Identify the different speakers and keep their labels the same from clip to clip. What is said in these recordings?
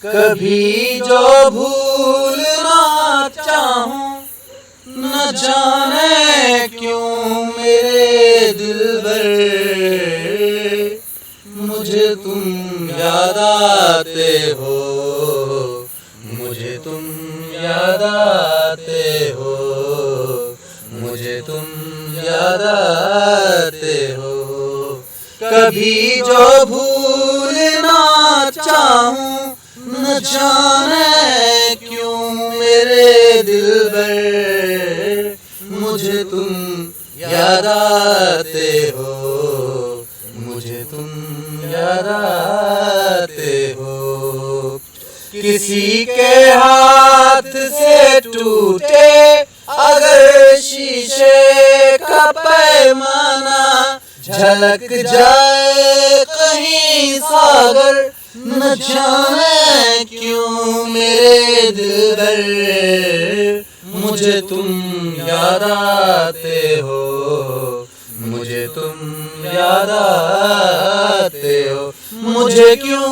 Speaker 1: कभी जो भूलना चाहूं न जाने क्यों मेरे दिलबर, मुझे तुम याद आते हो, मुझे तुम याद आते हो, मुझे तुम याद आते हो। कभी जो भूलना चाहूं न जाने क्यों मेरे दिलबर, मुझे तुम याद आते हो, मुझे तुम याद आते हो। किसी के हाथ से टूटे अगर शीशे का पैमाना, झलक जाए कहीं सागर न जाने क्यों मेरे दिलबर, मुझे तुम याद आते हो, मुझे तुम याद आते हो। मुझे क्यों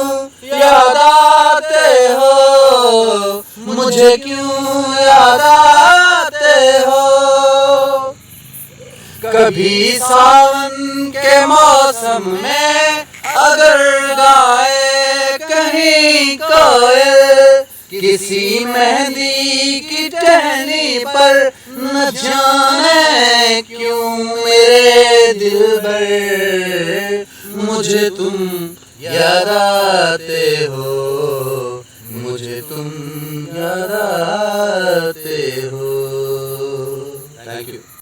Speaker 1: याद आते हो, मुझे क्यों याद आते हो। कभी सावन के मौसम में अगर गाए कहीं कोयल, किसी मेहंदी की टहनी पर न जाने क्यों मेरे दिलबर, मुझे तुम याद आते हो, मुझे तुम याद